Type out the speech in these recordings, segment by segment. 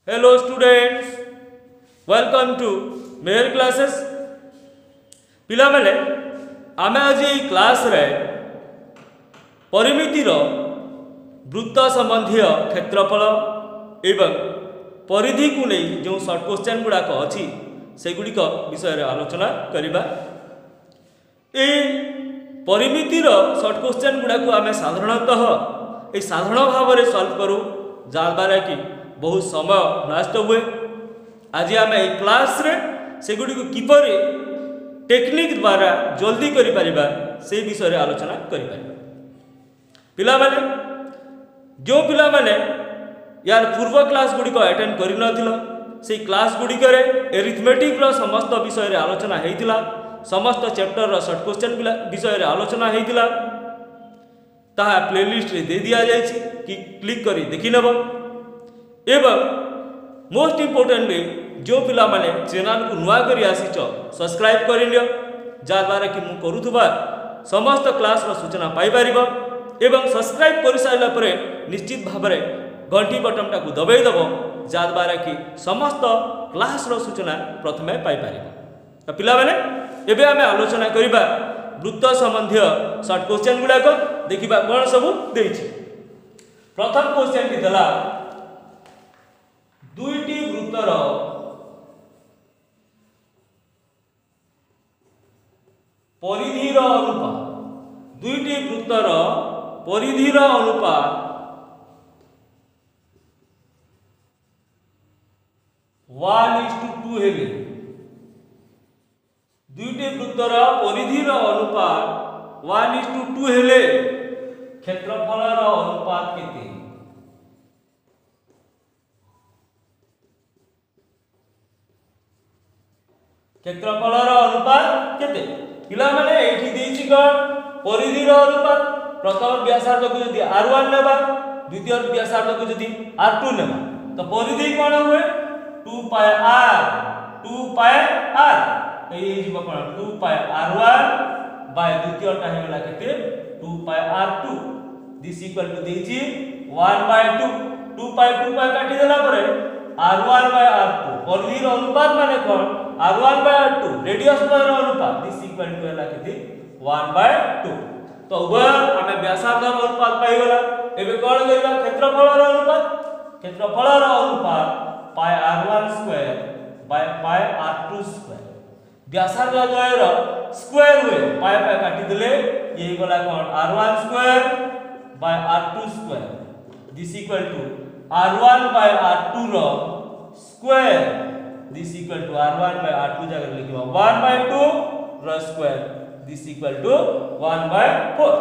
Hello students, welcome to mayor classes. पिला माने आमे आज ये क्लास रे परिमितिर वृत्त संबंधी क्षेत्रफल एवं परिधि को नहीं जो सर्ट क्वेश्चन गुड़ाक अच्छी से गुड़िक विषय आलोचना करिबा। ए परिमितिर सर्ट क्वेश्चन गुड़ाक आमे साधारणतः ए साधारण भाव में सॉल्व करूँ जहाँद्वारा कि बहुत समय नष्ट हुए। आज आम ए क्लास रे से गुड़ी किपर टेक्निक द्वारा जल्दी करिपरिबा से विषय आलोचना करिपरिबा। पिला माने जो पिला माने यार पूर्व क्लास गुड़िक अटेंड करि नथिलो से क्लास गुड़िक एरिथमेटिक रो समस्त विषय आलोचना हेतिला, समस्त चैप्टर रो शॉर्ट क्वेश्चन विषय आलोचना हेतिला। ताहा प्लेलिस्ट रे दे दिया जायछि कि क्लिक करी देखि नेबो। एवं मोस्ट इम्पोर्टेंटली जो पिला माने चैनल को नुआ करी आसीच सब्सक्राइब करि लियो जहाँद्वारा कि मु करूथुबा समस्त क्लास रो सूचना पाई परिबो। एवं सब्सक्राइब कर सारा पर निश्चित भाव में घंटी बटन को दबाई दब जहाँद्वारा कि समस्त क्लास रो सूचना प्रथमे पाई परिबो। तो पिला माने एबे आमे आलोचना करिबा वृत्त संबंधी शॉर्ट क्वेश्चन गुड़ाक देखिबा कोन सब देछि। प्रथम क्वेश्चन की दला दुईटी वृत्तर परिधिर अनुपात, दुईटी वृत्तर परिधिर अनुपात 1:2 हेले, दुईटी वृत्तर परिधिर अनुपात 1:2 हेले क्षेत्रफलर अनुपात केते? क्षेत्रफलर अनुपात केते? पिला माने एठी देछि कोन परिधिर अनुपात। प्रथम व्यासार्ध को यदि r1 नेबा, द्वितीय व्यासार्ध को यदि r2 नेबा तो परिधि कोन हुए 2 पाई r, 2 पाई r ए जीव कोन 2 पाई r1 बाय द्वितीय टा हेला केते 2 पाई r2 दिस इक्वल टू देछि 1/2। 2 पाई काटी देला परे r1 बाय r2 परिधिर अनुपात माने कोन r1 by r2 radius by अनुपात दिस इक्वल टू हैला केते 1/2। तो उभय हमें व्यासार्ध अनुपात पाई गला। एबे कोन करिबा क्षेत्रफलर अनुपात, क्षेत्रफलर अनुपात pi r1 square by pi r2 square. व्यासार्ध द्वयर स्क्वायर हुए पाई काटी देले ये गला कोन r1 square by r2 square this equal to r1 by r2 रो square this equal to r1 by r2 जगह लिखिबा 1/2 रो स्क्वायर दिस इक्वल टू 1/4।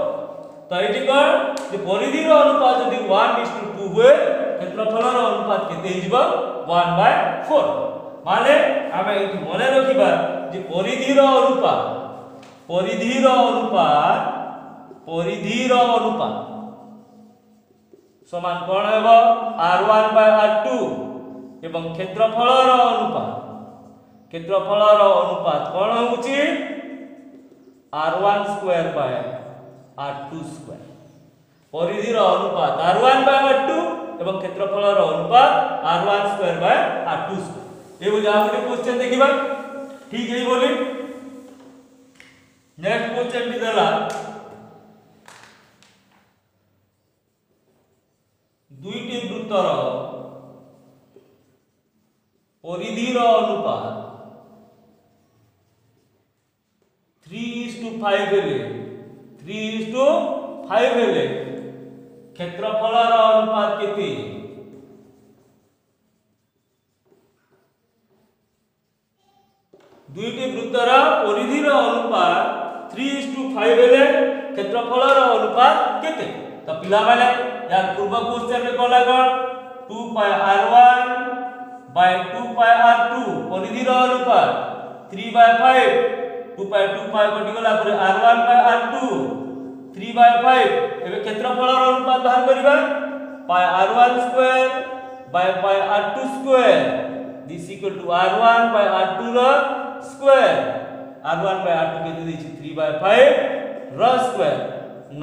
तो एठी कोन जे परिधिर अनुपात यदि 1:2 हुए क्षेत्रफलर अनुपात केते हिजबा 1/4। माने आमे एठी मने रखिबा जे परिधिर अनुपात समान कोन हेबो r1 by r2 एवं क्षेत्रफलर अनुपात कोन होउची r1 square by r2 square. परिधिर अनुपात r1 बाय r2 एवं क्षेत्रफलर अनुपात r1 square by r2 square. ए बोली आ गोटे क्वेश्चन देखिबा ठीक है बोली। नेक्स्ट क्वेश्चन भी देला दुईटी वृत्तर परिधिर अनुपात 3:5 हेले, 3:5 हेले क्षेत्रफलर अनुपात केते? दुईटी वृत्तर परिधिर अनुपात 3:5 हेले क्षेत्रफलर अनुपात केते? तो पिला माने यार पूर्व क्वेश्चन में Cola cone 2 pi r1 by 2 pi r2 परिधिर अनुपात 3/5 2 पाई कटि गला पर r1 by r2 3/5। एबे क्षेत्रफलर अनुपात बाहर करिबा पाई r1 square by pi r2 square this equal to r1 by r2 रो स्क्वायर। r1 by r2 केते देछि 3/5 रो स्क्वायर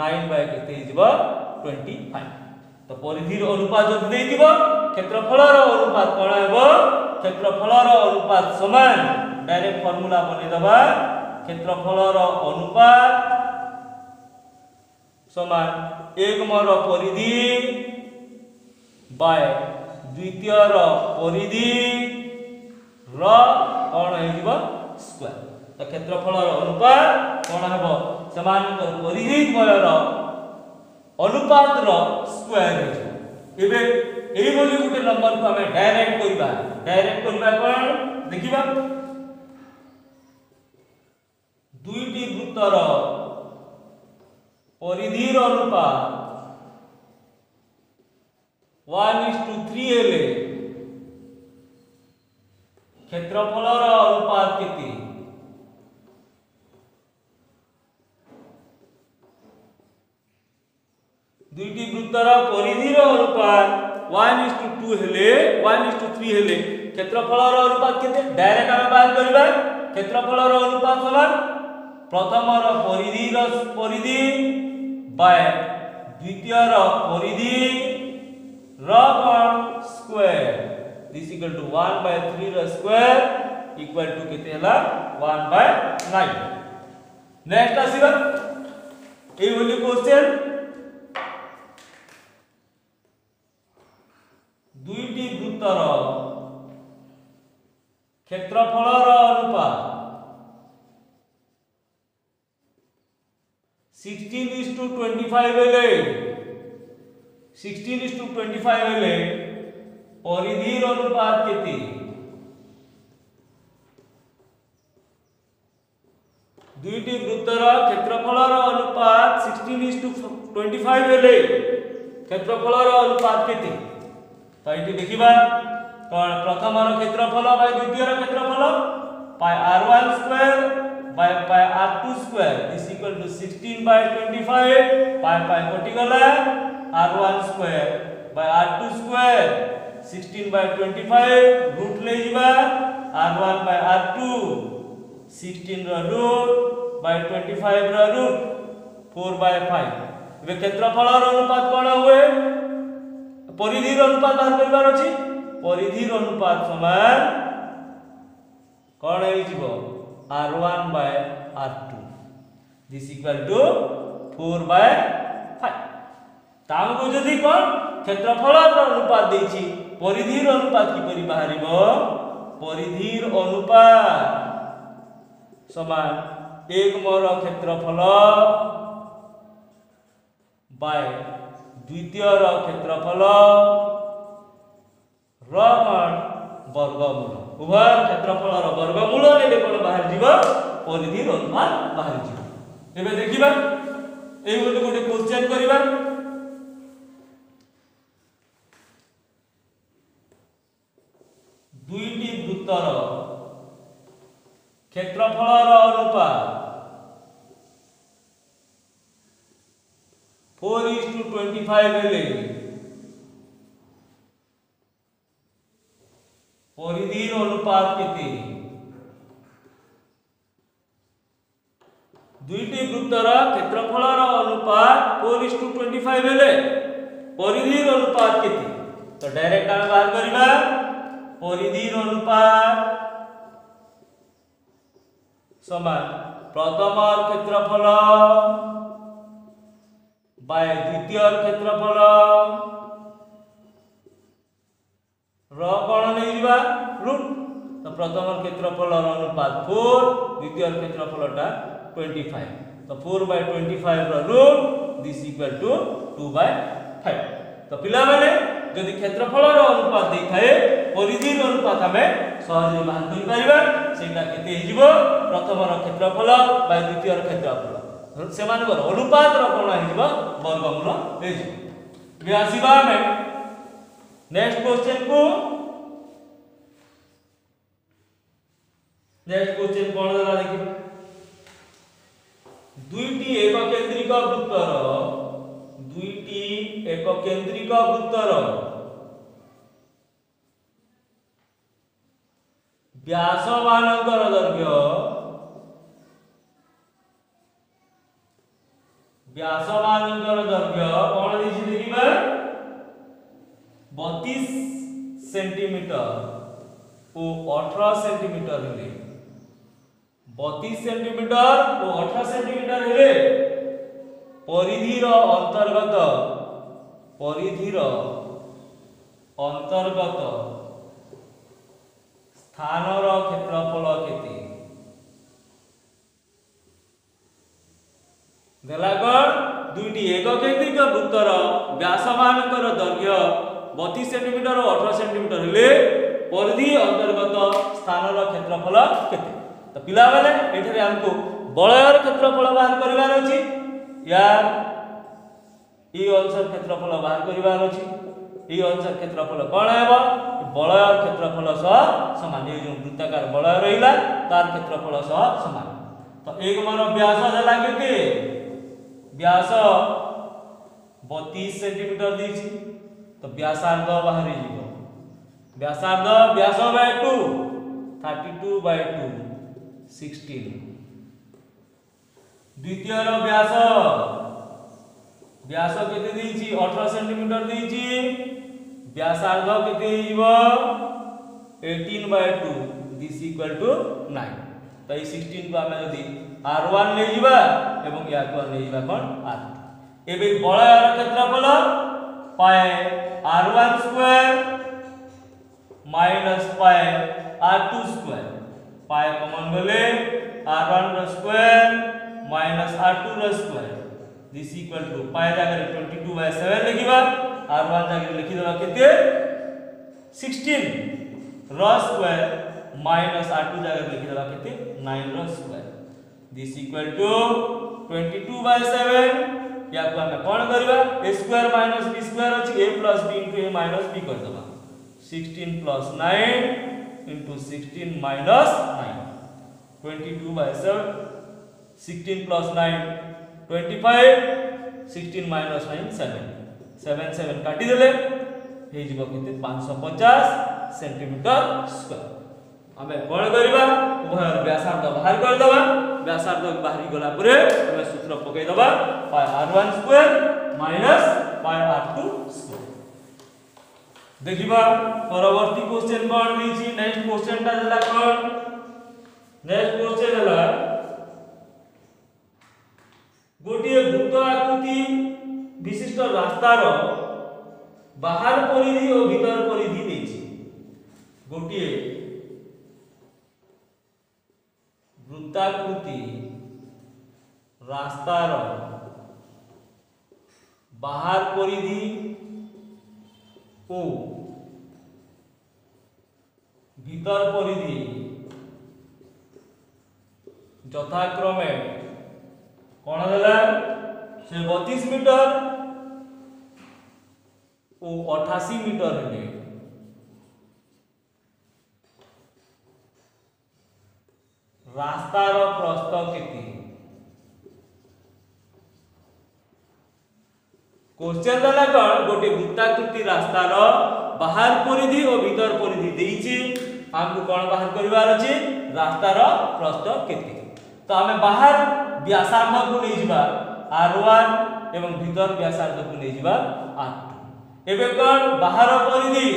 9 by केते हिजबा 25। तो परिधिर अनुपात जदि देइथिबो क्षेत्रफलर अनुपात कोन क्षेत्रफलर अनुपात समान डायरेक्ट फॉर्मूला बने दबा क्षेत्रफलर अनुपात समान एक मर परिधि बाय द्वितीयर परिधि र कौन हो स्क्वायर। तो क्षेत्रफलर अनुपात कौन हेबो समानकर परिधि द्वयर अनुपात रो स्क्वायर हो। एबे एई बोली गुटे नंबर को हमें डायरेक्ट करबा कोन देखिबा दुईटी वृत्तर परिधिर अनुपात 1:3 हेले क्षेत्रफलर अनुपात केते दुईटी वृत्तर परिधिर अनुपात 1:2 हेले 1:3 हेले क्षेत्रफलर अनुपात केते डायरेक्ट हम बात करबा क्षेत्रफलर अनुपात समान प्रथमर परिधि बाय द्वितीयर परिधि र स्क्वायर दिस इक्वल टू 1/3 र स्क्वायर इक्वल टू केते हला 1/9। नेक्स्ट आसीबा ए बोली क्वेश्चन दुईटी वृत्तर क्षेत्रफलर अनुपात 16:25 हेले 16:25 हेले परिधिर अनुपात केते दुईटी वृत्तर क्षेत्रफलर अनुपात 16:25 हेले क्षेत्रफलर अनुपात केते तो ये देखिबा कोन प्रथमर क्षेत्रफल बाय द्वितीयर क्षेत्रफल pi r1 square by r2 square is equal to 16/25 पाई कटि गला r1 square by r2 square 16/25 root ले जिबा r1 by r2 16 row root bye 25 row root 4/5 बे क्षेत्रफलर अनुपात कोन हुए परिधिर अनुपात बाहर करबार अछि परिधिर अनुपात समान कोन होई जिवो r1 by r2 this equal to 4/5 तामको जदी कोन क्षेत्रफलर अनुपात देछि परिधिर अनुपात की परि बाहरिबो परिधिर अनुपात समान एक मर क्षेत्रफल बाय द्वितीयर क्षेत्रफल र वर्गमूल उभय क्षेत्रफलर वर्गमूल नेले कोन बाहर जीव परिधिर अनुपात बाहर जीव। एबे देखिबा एई गोटे क्वेश्चन करिबा दुईटी वृत्तर क्षेत्रफलर अनुपात 4:25 हेले परिधिर अनुपात केते दुईटी वृत्तर क्षेत्रफलर अनुपात 4:25 हेले परिधिर अनुपात केते तो डायरेक्ट हम बाहर करबा परिधिर अनुपात समान प्रथमर क्षेत्रफल बाय द्वितीयर क्षेत्रफल र कोन नै जिबा रूट तो प्रथम क्षेत्रफलर अनुपात 4 द्वितीयर क्षेत्रफलटा 25 तो 4/25 रो रूट दिस इक्वल टू 2/5। तो पिला माने जदि क्षेत्रफलर अनुपात दे थाए परिधिर अनुपात हमें सहज बाहर कर परिबा सेटा केते हिजिबो प्रथमर क्षेत्रफल बाय द्वितीयर क्षेत्रफल सेमानकर अनुपात रो कोन हिजिबो वर्गमूल हेजिबो। बे आसीबा हमें नेक्स्ट क्वेश्चन को नेक्स्ट क्वेश्चन कोन दला देखिबा दुईटी एक केंद्रिक वृत्तर दुईटी एक केंद्रिक वृत्तर व्यासमानकर दैर्घ्य कोन दिछि देखिबा 32 सेंटीमीटर ओ 18 सेंटीमीटर हेले 32 सेंटीमीटर ओ 18 सेंटीमीटर हेले परिधिर अंतर्गत स्थानर क्षेत्रफल केते देलागण दुईटी एककेंद्रिक वृत्तर व्यास मानकर दैर्घ्य 32 सेंटीमीटर और 18 सेंटीमीटर हेले परिधि अंतर्गत स्थानर क्षेत्रफल केते। तो पिला वाले एठारे हमको बलयर क्षेत्रफल बाहर करिवार अछि यार ई अंशर क्षेत्रफल बाहर करिवार अछि ई अंशर क्षेत्रफल कोन हेबो बलयर क्षेत्रफल सह समान ये जो वृत्ताकार बलय रहिला तार क्षेत्रफल सह समान। तो एक मानो व्यास देला केते व्यास 32 सेंटीमीटर देछि तो व्यासार्ध बाहरी जीवो व्यासार्ध व्यास बाय 2 32 बाय 2 16 द्वितीय रो व्यास केते देछि 18 सेंटीमीटर देछि व्यासार्ध केते जीवो 18 बाय 2 दिस इक्वल टू 9। तो 16 को हमें यदि r1 ले जिबा एवं या को ले जिबा कोन r2 एबे बलयर क्षेत्रफल पाए r1 स्क्वायर माइनस पाए r2 स्क्वायर पाए कॉमन गले r1 रो स्क्वायर माइनस r2 रो square this equal to pi जागर 22 बाय 7 लिखिबा r1 जागर लिखि देबा केते 16 रो स्क्वायर माइनस r2 जागर लिखि देबा केते 9 रो square this equal to 22 by 7 या को हमें कोन करबा a square minus b square अछि a plus b into a minus b कर देबा 16 plus 9 into 16 minus 9 22 by 7 16 plus 9 25 16 minus 9 7 7 7 काटी देले हे जिवो केते 550 सेंटीमीटर स्क्वायर। हमें कोन करबा उभय व्यासार्ध बाहर कर दबा व्यासार्ध बाहरी गला परे हमें सूत्र पकई दबा पाई r1 square minus pi r2 square. देखिबा परवर्ती क्वेश्चन कोन दैछि नेक्स्ट क्वेश्चन ता देला कोन नेक्स्ट क्वेश्चन हला गोटिए वृत्त आकृति विशिष्ट रास्तार बाहर परिधि और भीतर परिधि दैछि गोटिए वृत्ताकृति रास्तार बाहर परिधि ओ भीतर परिधि यथाक्रमे कोन देला से 32 मीटर ओ 88 मीटर हेले रास्तार प्रस्थ केते क्वेश्चन देला कोन गोटे वृत्ताकृति रास्तार बाहर परिधि और भीतर परिधि देइछि हमको कोन बाहर करिवार अछि रास्तार प्रस्थ केते। तो हमें बाहर व्यासार्ध को ले जिबा r1 एवं भीतर व्यासार्ध को ले जिबा r2 एबे कोन बाहर परिधि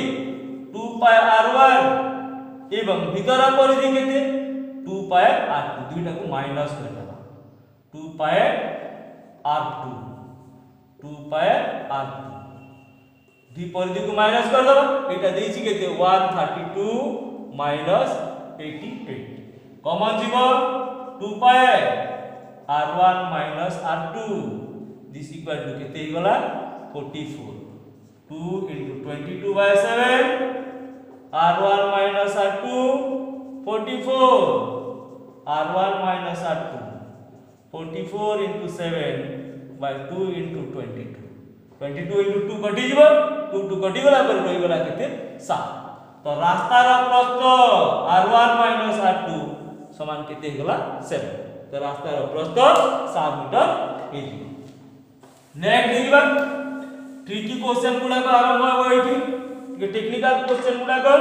2 पाई r1 एवं भीतर परिधि केते 2 पाई r2 दुईटा को माइनस कर देबा 2 पाई r2 2 पाई r2 दी परिधि को माइनस कर देबा एटा देछि केते 132 माइनस 88 कॉमन जीवो 2 pi r1 minus r2 this equal to केते गला 44 2 into 22 by 7 r1 minus r2 44 r1 minus r2 44 into 7 by 2 into 22 22 into 2 कटि जीवो 2 2 कटि गला पर रहि गला केते 7। तो रास्ता रा प्रस्थ r1 minus r2 समान केते गला 7। तो रास्ता रा प्रस्थ 7 मीटर हे जीवो। नेक्स्ट देखिबा ट्रिकी क्वेश्चन गुडा को आरंभ हो एठी के टेक्निकल क्वेश्चन गुडा को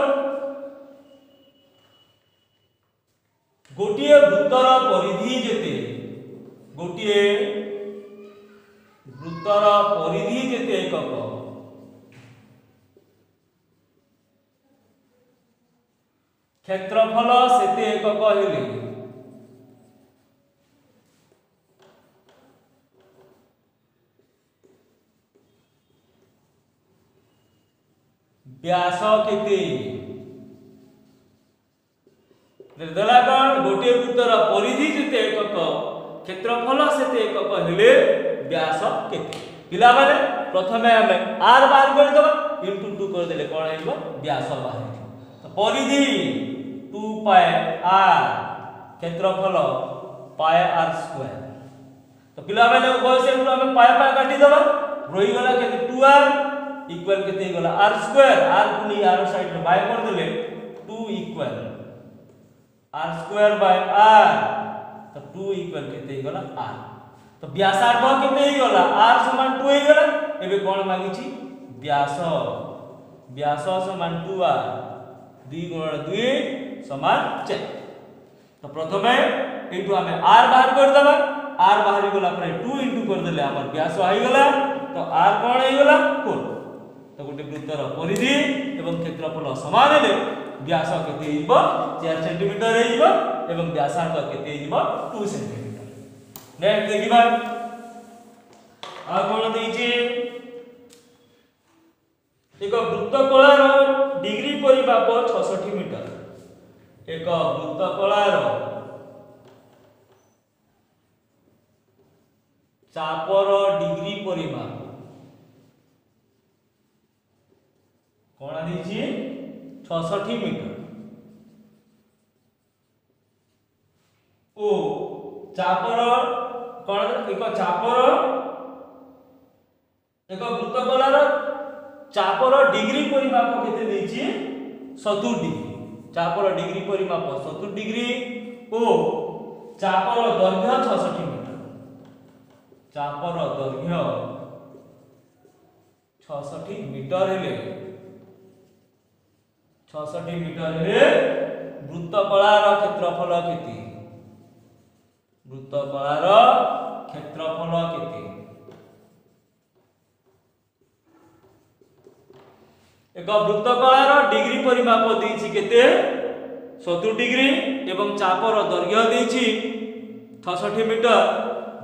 गोटिए वृत्तर परिधि जेते गोटिए वृत्तर परिधि जेते एकक 2 क्षेत्रफल सेते एकक हेले व्यास केते देला कौन गोटे वृत्तर परिधि जेते एकक क्षेत्रफल सेते एकक हेले व्यास केते पिला माने प्रथमे हमें r बाहर कर दबा इनटू 2 कर देले कोन हेबो व्यास बाहर तो परिधि 2 पाई r क्षेत्रफल पाई r स्क्वायर तो पिला माने उभय से हमें पाई पाई काटी दबा रही गला केते 2r इक्वल केते गला r स्क्वायर r गुनी r साइड में बाय कर देले 2 equal r square by r तो 2 इक्वल केते गला r तो व्यासार्ध केते ही गला r समान 2 ही गला एबे कोन मांगी छी व्यास व्यास समान 2r 2 गुणन 2 समान 4 तो प्रथमे एटू हमें r बाहर कर दबा r बाहर गला पर 2 इनटू कर देले हमर व्यास आइ गला तो r कोन आइ गला 4 तो गोटे वृत्तर परिधि एवं क्षेत्रफल समान हेले व्यास केते हिबो 4 सेंटीमीटर हिबो एवं व्यासार्ध केते हिबो 2 सेंटीमीटर नेक्स्ट देखिबा आ कोन देइछि एक वृत्तकलार डिग्री परिमाप 66 मीटर एक वृत्तकलार चापर डिग्री परिमाप कोन देइछि 66 मीटर ओ चापर कोन एक चापर एक वृत्तकलार चापर डिग्री परिमाप केते देइछि 70 डिग्री चापर डिग्री परिमाप 70 डिग्री ओ चापर दैर्घ्य 66 मीटर चापर दैर्घ्य 66 मीटर हेले 66 मीटर हेले वृत्तकलार क्षेत्रफल केते वृत्तकलार क्षेत्रफल केते एक वृत्तकलार डिग्री परिमाप देइछि केते 70 डिग्री एवं चापर दैर्घ्य देइछि 66 मीटर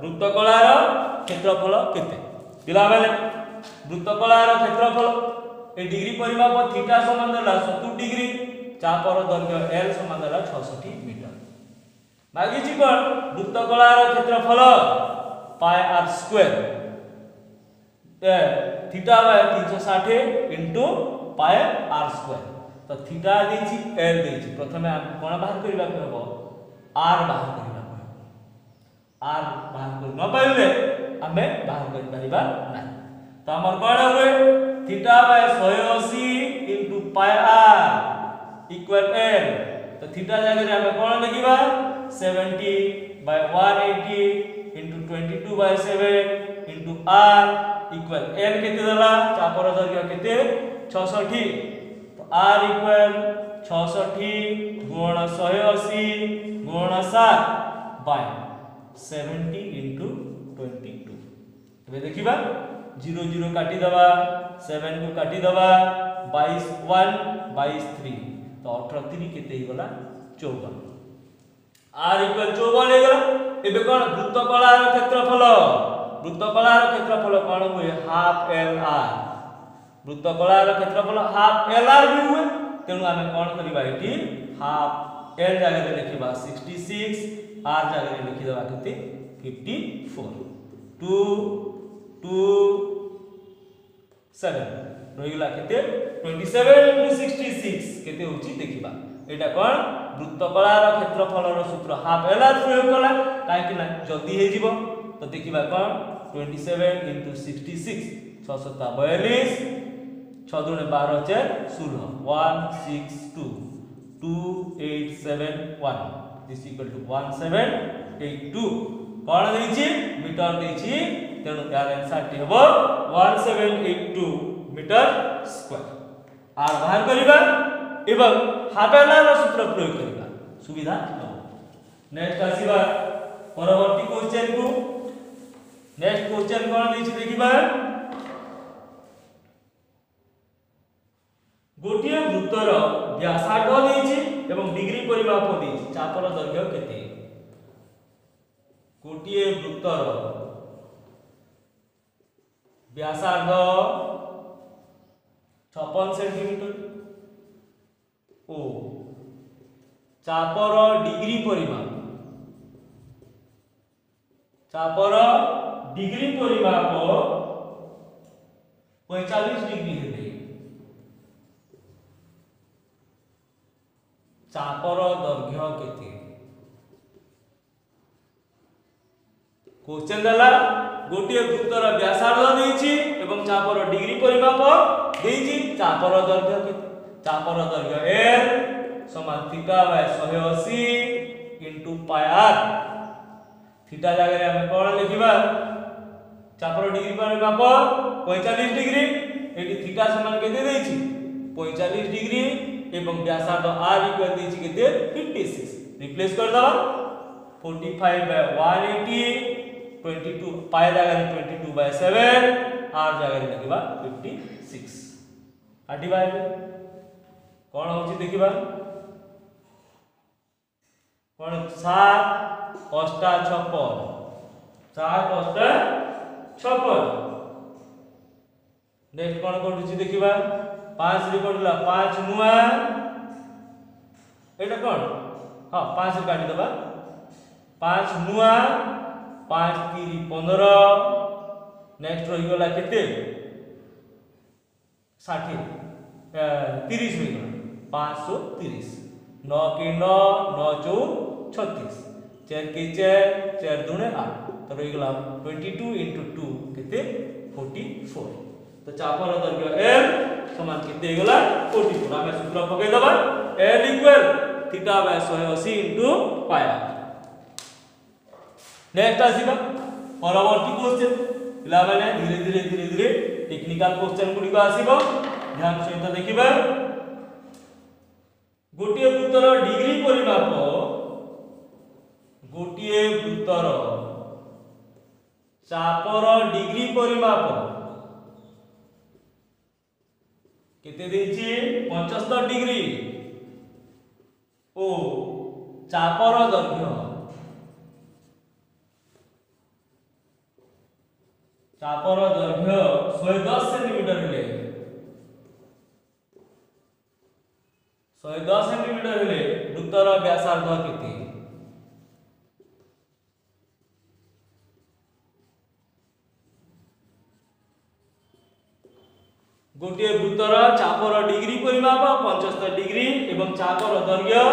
वृत्तकलार क्षेत्रफल केते पिला माने वृत्तकलार क्षेत्रफल ए डिग्री परिमाप थीटा समान देला 70 डिग्री चापर दैर्घ्य l समान देला 66 मीटर मागिछि कोन वृत्तकलार क्षेत्रफल पाई r square theta by 360 into pi r square तो थीटा देछि l देछि प्रथमे हम कोन बाहर करबा कहबो r बाहर करबा कहबो r बाहर कर न पाइले हमें बाहर कर परिबा ना तो हमर कोन होय theta by 180 into pi r equal l तो थीटा जगह रे हमें कोन लिखिबा 70 by 180 into 22 by 7 into r equal n केते देला चापर दैर्घ्य केते 66 तो r इक्वल 66 गुण 180 गुण 7 बाय 70 इनटू 22 तबे देखिबा 0 0 काटी दबा 7 को काटी दबा 22 1 22 3 तो 18 3 केते ही गला 54 r इक्वल 54 हे गला एबे कोन वृत्तकलार क्षेत्रफल वृत्तकलार क्षेत्रफल कोन हुए हाफ l r वृत्तकलार क्षेत्रफल हाफ l r भी हुए तेनु हमें कोन करिबा एठी हाफ l जगह रे लिखिबा 66 r जगह रे लिखि दबा केते 54 2 2 7 रहिला केते 27 into 66 केते होची देखिबा एटा कोन वृत्तकलार क्षेत्रफल रो सूत्र हाफ l r प्रयोग कला काहे कि ना जल्दी हे जीवो तो देखिबा कोन 27 into 66 642 6 दुने 12 4 16 162 2871 this equal to 1782 कोन देछि मीटर देछि तेनु यार आंसर टी हेबो 1782 मीटर स्क्वायर आर बाहर करिबा एवं हाफ l r सूत्र प्रयोग करिबा सुविधा हो नेक्स्ट आसीबा परवर्ती क्वेश्चन को नेक्स्ट क्वेश्चन कोन देछि देखिबा गोटिए वृत्तर व्यासार्ध देछि एवं डिग्री परिमाप देछि चापर दैर्घ्य केते गोटिए वृत्तर व्यासार्ध 56 सेंटीमीटर ओ चापर डिग्री परिमाप 45 डिग्री हेले चापर दैर्घ्य केते क्वेश्चन दला गोटे वृत्तर व्यासार्ध देछि एवं चापर डिग्री परिमाप देछि चापर दैर्घ्य केते चापर दैर्घ्य l समान theta by 180 into pi r theta जगह रे हम कोन लिखिबा चापर डिग्री परिमाप 45 डिग्री एटी थीटा समान केते देछि 45 डिग्री एवं व्यासार्ध r इक्वल देछि केते 56 रिप्लेस कर दबा 45 बाय 180 22 पाई जगह रे 22 बाय 7 r जगह रे लिखिबा 56 आडी बाय कोन होछि देखिबा कोन 7 अष्टा 56 7 अष्टा 56 नेक्स्ट कोन कोडुछि देखिबा 5 रे कोडला 5 नुआ एटा कोन हां 5 रे काटी दबा 5 नुआ 5 3 15 नेक्स्ट रही गला केते 60 30 हो गला 530 9 के 9 9 चौ 36 4 के 4 4 दुने 8 तो रही गला 22 into 2 केते 44 तो चापर दैर्घ्य l समान केते गला 44 हमें सूत्र पके दबा l इक्वल theta by 180 into pi r next आसीबा परवर्ती क्वेश्चन पिला माने धीरे धीरे टेक्निकल क्वेश्चन गुडी को आसीबो ध्यान सहित देखिबा गोटिए वृत्तर डिग्री परिमाप गोटिए वृत्तर चापर डिग्री परिमाप केते देछि 75 डिग्री ओ चापर दैर्घ्य चापर दैर्घ्य 110 सेंटीमीटर हेले 110 सेंटीमीटर हेले वृत्तर व्यासार्ध केते गोटे वृत्तर चापर डिग्री परिमाप 75 डिग्री एवं चापर दैर्घ्य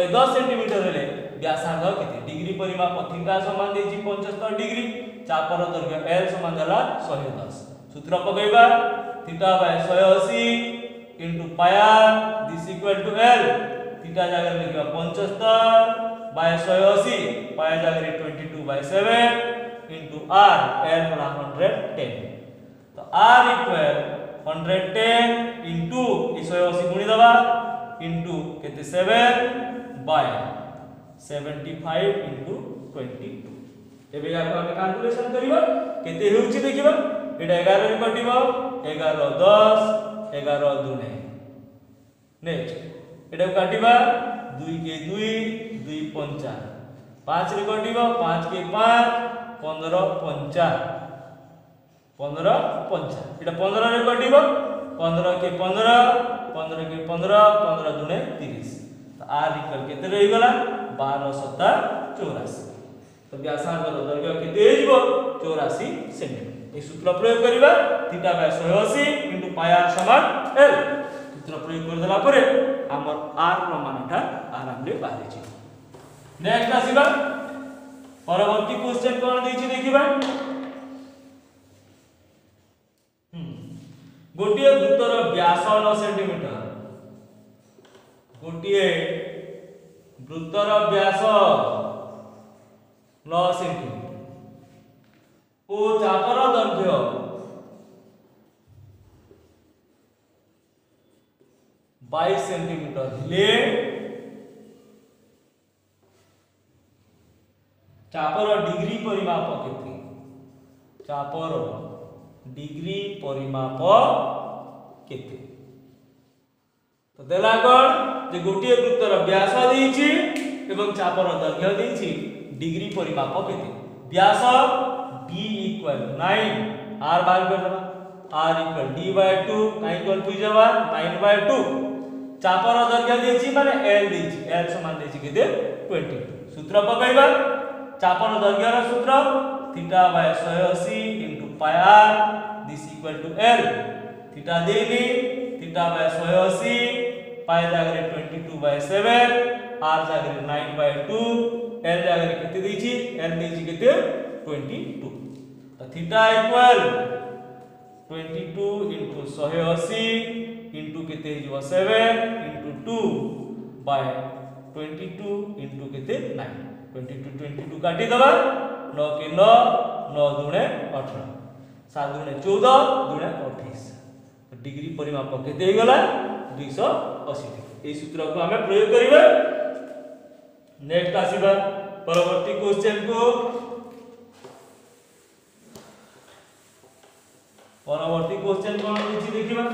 110 सेंटीमीटर हेले व्यासार्ध केते डिग्री परिमाप थीटा समान देछि 75 डिग्री चापर दैर्घ्य l समान देला 110 सूत्र पकैबा theta by 180 into pi r this equal to l theta जगह लिखबा 75 बाय 180 पाई जगह 22 बाय 7 इनटू r l होला 110 तो r इक्वल 110 इनटू 180 गुणी दबा इनटू केते 7 बाय 75 इनटू 22 एबे या हम कैलकुलेशन करिबा केते हेउची देखिबा एटा 11 रे कटिबो 11 10 11 दुने नेक्स्ट एटा काटिबा 2 के 2 2 5 5 रे कटिबो 5 के 5 15 5 15 5 एटा 15 रे कटिबो 15 के 15 15 के 15 15 दुने 30 तो r इक्वल केते रही गला 12 7 84 तो व्यासार्ध दैर्घ्य केते हेजिबो 84 सेंटीमीटर ए सूत्र प्रयोग करिबा theta by 180 into pi r समान l सूत्र प्रयोग कर देला परे हमर r रो मानटा आराम रे बाहरी छी नेक्स्ट आसीबा परवर्ती क्वेश्चन कोन दैछि देखिबा गोटिए वृत्तर व्यास 9 सेंटीमीटर गोटिए वृत्तर व्यास 9 सेंटीमीटर ओ चापर दैर्घ्य 22 सेंटीमीटर ले चापर डिग्री परिमाप केते चापर डिग्री परिमाप केते तो देला कोन जे गोटे वृत्तर व्यास देइछि एवं चापर दैर्घ्य देइछि डिग्री परिमाप केते व्यास d इक्वल 9 r बाहर कर दबा r इक्वल d/2 काई इक्वल टू जबा 9/2 चापर दैर्घ्य देइछि माने l देइछि l समान देइछि केते 20 सूत्र पकाइबा चापर दैर्घ्य रा सूत्र θ/180 * πr this equal to l theta देली θ/180 पाई जागरे 22/7 r जागरे 9/2 l जागरे केते देछि l देछि केते 22 तो थीटा इक्वल 22 * 180 * केते हिजो 7 * 2 बाय 22 * केते 9 22 काटी दबा 9 के 9 9 दुणे 18 7 दुणे 14 दुणे 28 डिग्री परिमाप केते हे गला 280 डिग्री। ए सूत्र को हमें प्रयोग करिबा। नेक्स्ट आसीबा परवर्ती क्वेश्चन को परवर्ती क्वेश्चन कोन होछि देखिबा।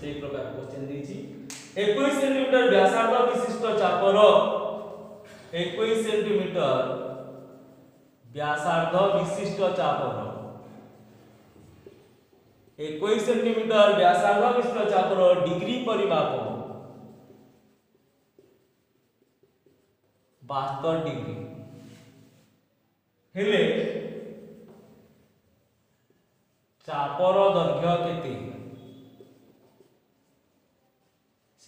सेही प्रकार क्वेश्चन देछि 21 सेंटीमीटर व्यासार्ध विशिष्ट चापर 21 सेंटीमीटर व्यासार्ध विशिष्ट चापर 21 सेंटीमीटर व्यासार्ध विशिष्ट चापर डिग्री परिमाप 72 डिग्री हेले चापर दैर्घ्य केते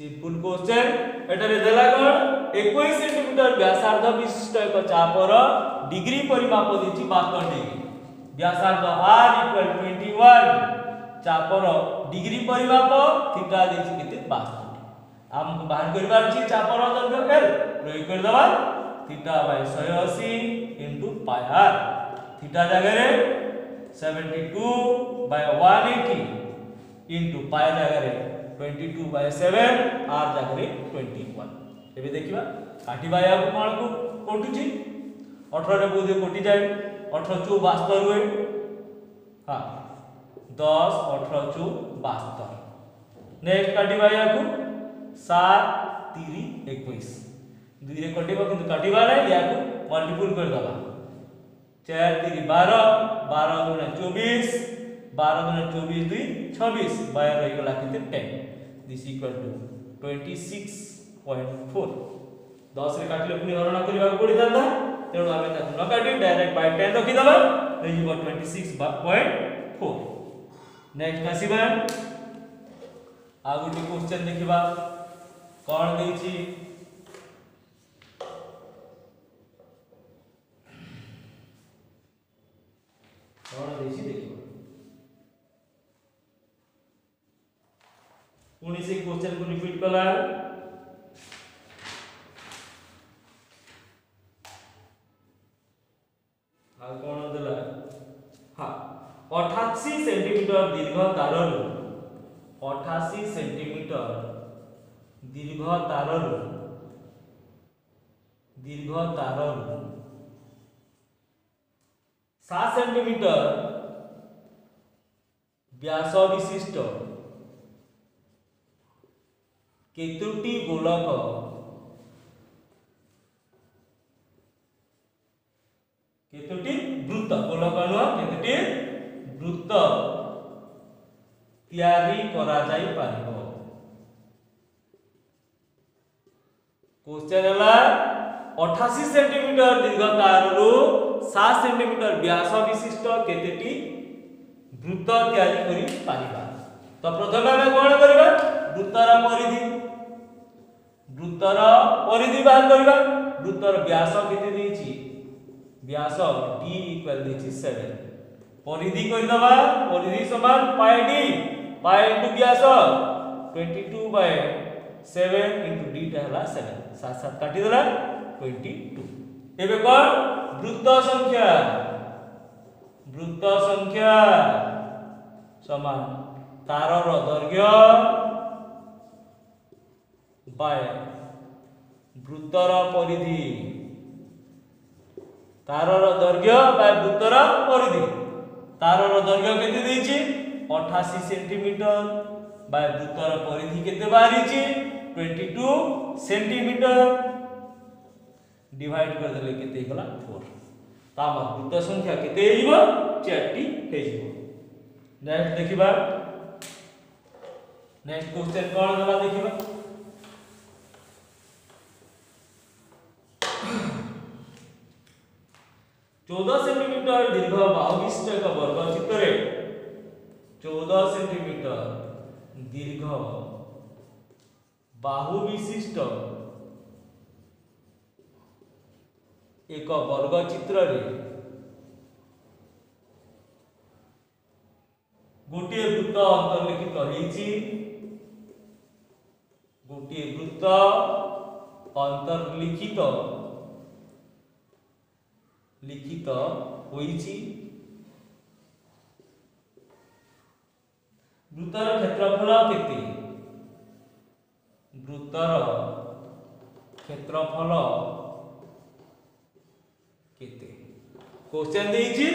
सिंपल क्वेश्चन एटारे देला कोन 21 सेंटीमीटर व्यासार्ध विशिष्ट एक चापर डिग्री परिमाप देछि 72 डिग्री व्यासार्ध r इक्वल 21 चापर डिग्री परिमाप थीटा देछि केते 62 हमको बाहर करबार छी चापर दैर्घ्य l प्रयोग कर दबा θ/180 * πr थीटा जगह रे 72/180 * π जगह रे 22/7 r जगह रे 21 एबे देखिबा काटिबा या कोन को कोटुची 18 रे बोधे कोटि जाय 18 * 4 72 हुए हां 10 18 * 4 72 नेक्स्ट काटिबा या को 7 3 21 2 रे कटिबा किंतु काटिबा नै या को मल्टीपल कर दबा 4 3 12 12 * 24 12 * 24 2 26 12 रहि गला किते 10 दिस इक्वल टू 26.4 10 रे काटले पुनी हरण करबा पड़ी जाता तेणु आमे ताकु न काटि डायरेक्ट बाय 10 रखि दबा रहि जिवो 26.4 नेक्स्ट आसीबा आगुटी क्वेश्चन देखिबा कोन देछि कोन देछि देखिबा पुनी से क्वेश्चन को रिपीट कला आ कोन देला हां 88 सेंटीमीटर दीर्घ ताररु 88 सेंटीमीटर दीर्घ ताररु 7 सेंटीमीटर व्यास विशिष्ट केतुटी गोलक केतुटी वृत्त गोलक न केतुटी वृत्त तयारी करा जाई पारिबो क्वेश्चन हला 88 सेंटीमीटर दीर्घ ताररु 7 सेंटीमीटर व्यास विशिष्ट केतेटी वृत्त तयारी करि पारिबा तो प्रथम हम कोन करबा वृत्तर परिधि बाहर करबा वृत्तर व्यास केते देछि व्यास d इक्वल देछि 7 परिधि कर दबा परिधि समान पाई d पाई इनटू व्यास 22/7 इनटू d हला 7 साथ साथ काटी देला 22 एबे कोन वृत्त संख्या समान तारर दैर्घ्य बाय वृत्तर परिधि तारर दैर्घ्य बाय वृत्तर परिधि तारर दैर्घ्य केते देछि 88 सेंटीमीटर बाय वृत्तर परिधि केते बाहरी 22 सेंटीमीटर डिवाइड कर देले केते गला 4 ताम वृत्त संख्या केते हिबो 4टी हे हिबो। नेक्स्ट देखिबा नेक्स्ट क्वेश्चन कोन गला देखिबा 14 सेंटीमीटर दीर्घ बाहु विशिष्ट एक वर्ग चित्र रे 14 सेंटीमीटर दीर्घ बाहु विशिष्ट एक वर्ग चित्र रे गोटे वृत्त अंतर्लिखित होईची गोटे वृत्त अंतर्लिखित लिखित होईची वृत्तर क्षेत्रफल केते वृत्तर क्षेत्रफल केते क्वेश्चन देइची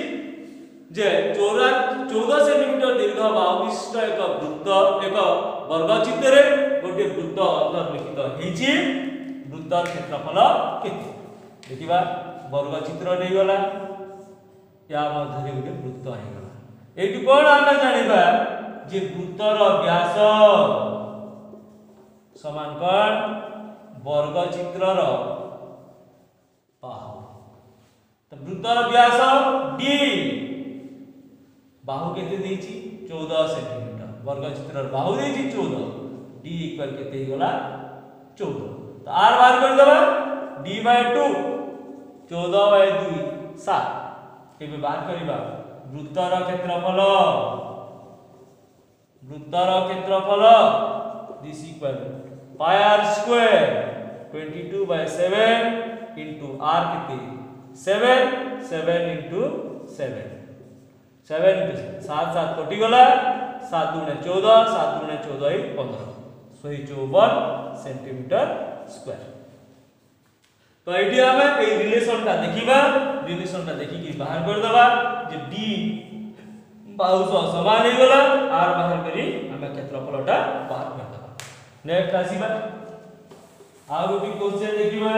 जे 14 सेंटीमीटर दीर्घ बाहु विशिष्ट एक वृत्त एक वर्ग चित्र रे गोटे वृत्त अंतर्लिखित हेची वृत्तर क्षेत्रफल केते देखिबा वर्ग चित्र नै गला या मध्य गोटे वृत्त हे गला एटु कोन आमे जानिबा जे वृत्तर व्यास समान कोण वर्ग चित्रर बाहु तो वृत्तर व्यास d बाहु केते देछि 14 सेंटीमीटर वर्ग चित्रर बाहु देछि 14 d इक्वल केते हे गला 14 तो r बाहर कर देबा d/2 14/2 7 एबे बाहर करिबा वृत्तर क्षेत्रफल this equal pi r square 22/7 into r केते 7 into 7 7 into 7 7 कटि गला 7 गुणे 14 7 गुणे 14 15 154 सेंटीमीटर स्क्वायर। तो एटी हमें ए रिलेशन ता देखिबा रिलेशन ता देखि कि बाहर कर दबा जे d बाहु समान हे गला r बाहर करी हमें क्षेत्रफलटा बाहर कर दबा। नेक्स्ट आसीबा आ गोटी क्वेश्चन देखिबा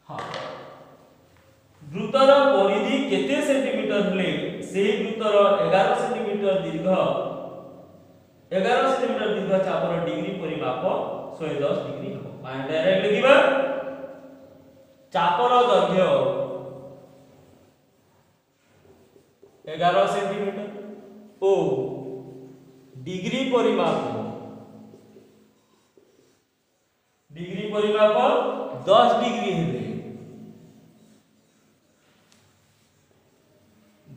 हां वृत्तर परिधि केते सेंटीमीटर हले सेही वृत्तर 11 सेंटीमीटर दीर्घ 11 सेंटीमीटर दीर्घ चापर डिग्री परिमाप 110 डिग्री हो आ डायरेक्ट लिखिबा चापर दैर्घ्य 11 सेंटीमीटर ओ डिग्री परिमाप 10 डिग्री हेले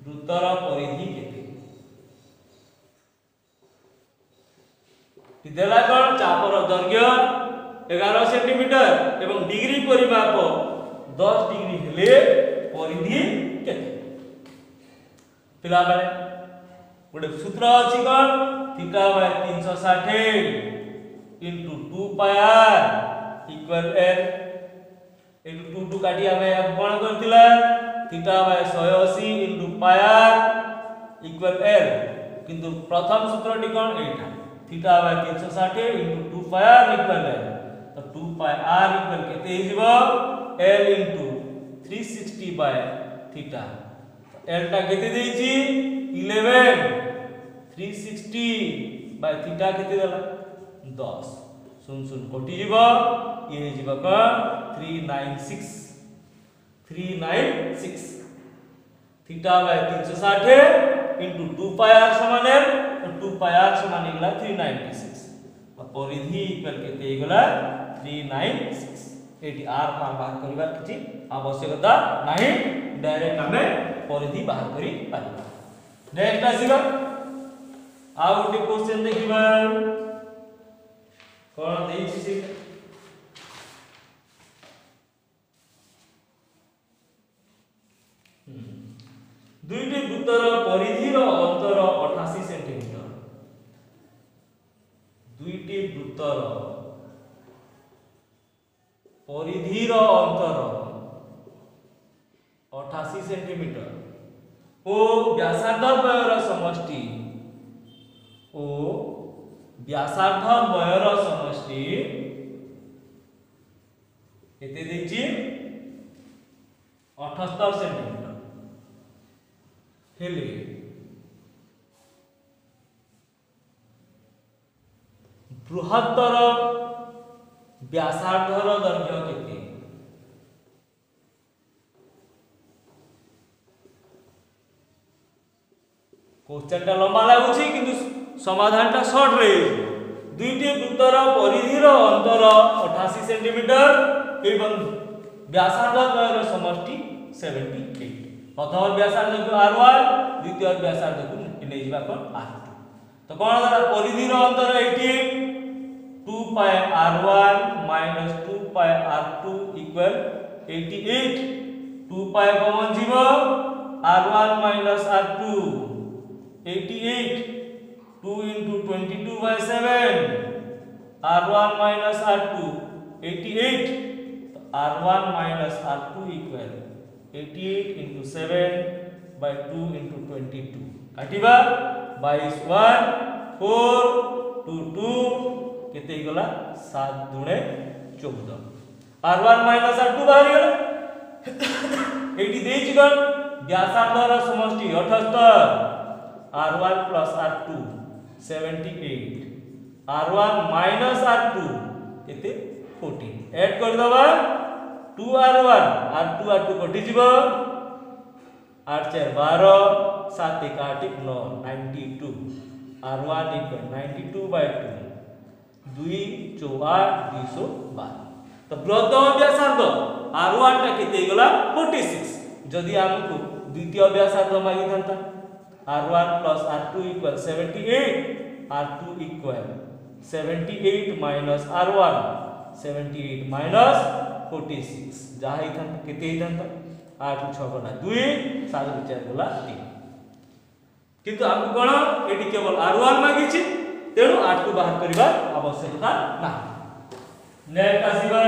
वृत्तर परिधि केते देला कोन चापर दैर्घ्य 11 सेंटीमीटर एवं डिग्री परिमाप 10 डिग्री हेले परिधि केते पिला माने गोटे सूत्र अछि कोन θ/360 into 2 pi r equal l एटु 2 काटी हमें कोन करथिला θ/180 into pi r equal l किंतु प्रथम सूत्रटी कोन एटा θ/360 into 2 pi r equal l तो 2 pi r equal केते हिजबो l into 360 by θ l टा केते देछि 11 360 by θ केते देला 10 सुन सुन कोटि जीवो ये जीवो का 396 θ/360 into 2 pi r समान है तो 2 pi r समान इगला 396 और परिधि इक्वल केते इगला 396 एटी r मान बाहर करिबा किछि आवश्यकता नाही डायरेक्ट हमें परिधि बाहर करि पारिबा। नेक्स्ट आसीबा आ गोटे क्वेश्चन देखिबा कोन देछि से दुईटी वृत्तर परिधिर अंतर 88 सेंटीमीटर दुईटी वृत्तर परिधिर अंतर सेंटीमीटर ओ व्यासार्ध द्वयर समष्टि ओ व्यासार्ध द्वयर समष्टि केते देछि 78 सेंटीमीटर हेले बृहत्तर व्यासार्धर दैर्घ्य केते क्वेश्चन टा लंबा लागुछि किंतु समाधान टा शॉर्ट रे दुईटी वृत्तर परिधिर अंतर 88 सेंटीमीटर एवं व्यासार्ध द्वयर समष्टि 78 प्रथम व्यासार्ध को r1 द्वितीय व्यासार्ध को नै जिबा कोन r2 तो कोन दरा परिधिर अंतर 18 2 पाई r1 minus 2 पाई r2 equal 88 2 पाई कॉमन जीव r1 minus r2 88 2 into 22 by 7 r1 minus r2 88 तो r1 minus r2 equal 88 into 7 by 2 into 22 काटिबा 22 1 4 2 2 केते ही गला 7 दुणे 14 r1 minus r2 बाहर गला एटी देछि गण व्यासार्धर समष्टि 78 r1 plus r2 78 r1 minus r2 केते 14 ऐड कर दबा 2r1 r2 कटि जीव 8 4 12 7 1 8 9 92 r1 equal 92 by 2 2 4 8 212 तो बृहत्तम व्यासार्ध r1 टा केते गला 46 जदी हमकु द्वितीय व्यासार्ध मागी थांता r1 plus r2 equal 78 r2 equal 78 minus r1 78 minus 46 जहा ही था केते ही था 8 6 गला 2 7 4 गला 3 किंतु हमकु कोन एटी केवल r1 मागी छि तेणु 8 को बाहर करबा आवश्यकता ना नेक्स्ट आसीबा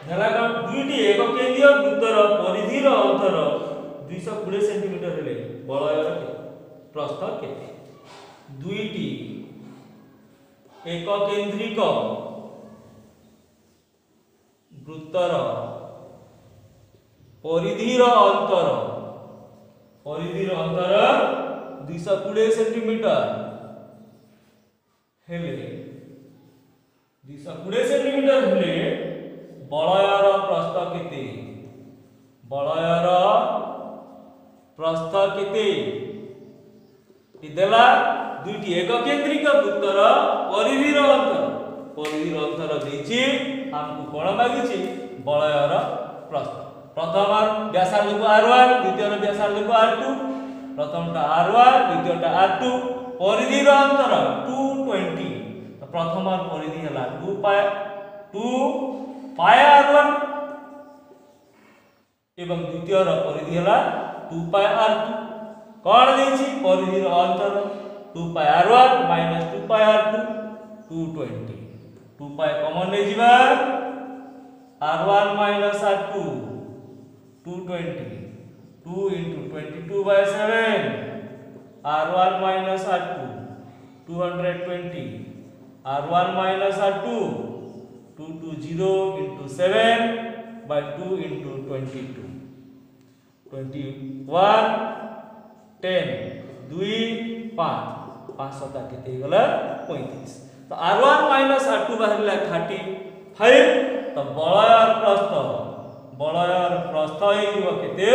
धरागा दुईटी एक केंद्रीय वृत्तर परिधिर अंतर 220 सेंटीमीटर हेले बलयर प्रस्थ केते दुईटी एक केंद्रिक वृत्तर परिधिर अंतर 220 सेंटीमीटर हेले 220 सेंटीमीटर हेले बलयर प्रस्थ केते बलयर प्रस्थ केते देला दुईटी एक केंद्रिक वृत्तर परिधिर अंतर देछि हमकु कोन मागिछि बलयर प्रस्थ प्रथम व्यासार्ध को r1 द्वितीय व्यासार्ध को r2 प्रथमटा r1 द्वितीयटा r2 परिधिर अंतर 220 तो प्रथम परिधि हला 2 पाई r1 एवं द्वितीय परिधि हला 2 पाई r2 कोन देछि परिधिर अंतर 2 पाई r1 minus 2 पाई r2 220 2 पाई कॉमन ले जिबा r1 minus r2 220 2 into 22 by 7 r1 minus r2 220 r1 minus r2 220 into 7 by 2 into 22 21 10 2 5 5 सता केते गला 35 तो r1 minus r2 बाहरला 35 तो बलयर प्रस्थ हेइबो केते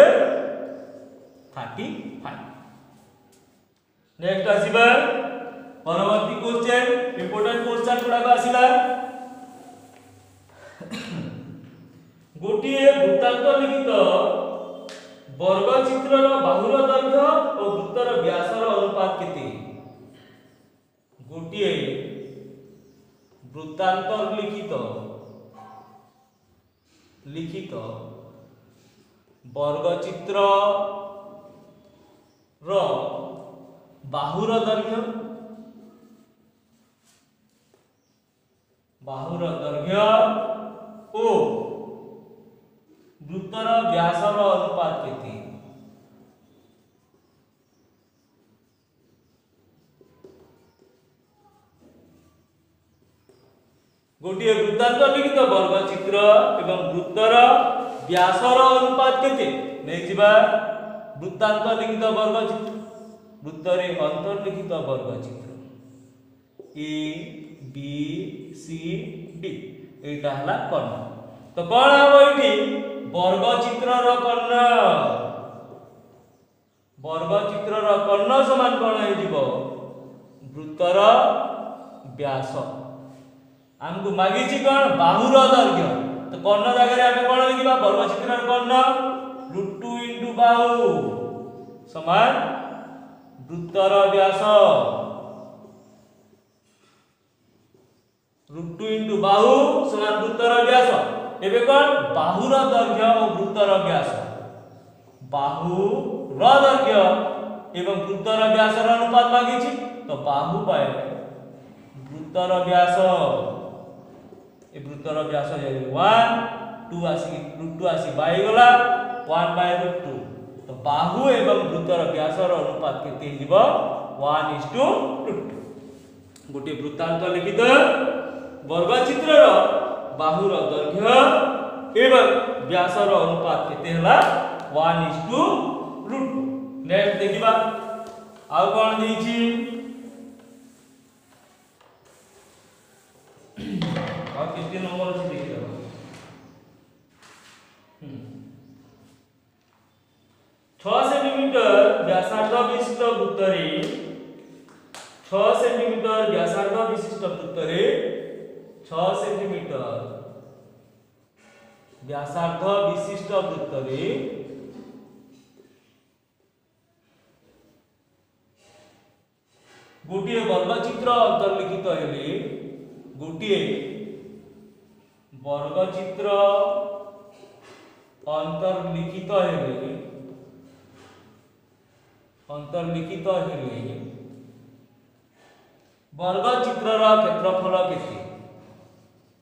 35 नेक्स्ट आसीबा परवर्ती क्वेश्चन इंपोर्टेंट क्वेश्चन गुडा आसीला गोटिए वृत्तांत लिखित वर्ग चित्रर बाहुर दैर्घ्य और वृत्तर व्यासर अनुपात केते गोटिए वृत्तांत लिखित वर्ग चित्र रो बाहुर दैर्घ्य बाहुर दैर्घ्य ओ वृत्तर व्यासर अनुपात केते गोटे वृत्तांत लिखित वर्गचित्र एवं वृत्तर व्यासर अनुपात केते नहीं जिबा वृत्तांत लिखित वर्गचित्र वृत्तरे अंतर्लिखित वर्गचित्र ए बी सी डी एटा हला कर्ण तो कौन हम एठी वर्गचित्रर कर्ण समान कौन हो जिवो वृत्तर व्यास हमको मागिछि कौन बाहुर दैर्घ्य तो कर्ण जगह आमे कौन लिखिबा वर्गचित्रर कर्ण √2 * बाहु समान वृत्तर व्यास √2 * बाहु समान वृत्तर व्यास एबे कौन बाहुर दैर्घ्य और वृत्तर व्यास बाहुर दैर्घ्य एवं वृत्तर व्यासर अनुपात मागिछि तो बाहु बाय वृत्तर व्यास ए वृत्तर व्यास 1 2 आसी √2 आसी बाई गला 1/√2 तो बाहु एवं वृत्तर व्यासर अनुपात केते हिबो 1:√2 गोटे वृत्तांत लिखित वर्गचित्रर बाहुर दैर्घ्य एवं व्यासर अनुपात केते हला 1:√2 नेक्स्ट देखिबा आ कोन देछि और कितने नंबर से देख रहा 6 सेंटीमीटर व्यासार्ध विशिष्ट वृत्तरे 6 सेंटीमीटर व्यासार्ध विशिष्ट वृत्तरे 6 सेंटीमीटर व्यासार्ध विशिष्ट वृत्तरे गोटे वर्गचित्र अंतर्लिखित हेले गोटे वर्गचित्र अंतर्लिखित हेले वर्गचित्रर क्षेत्रफल केते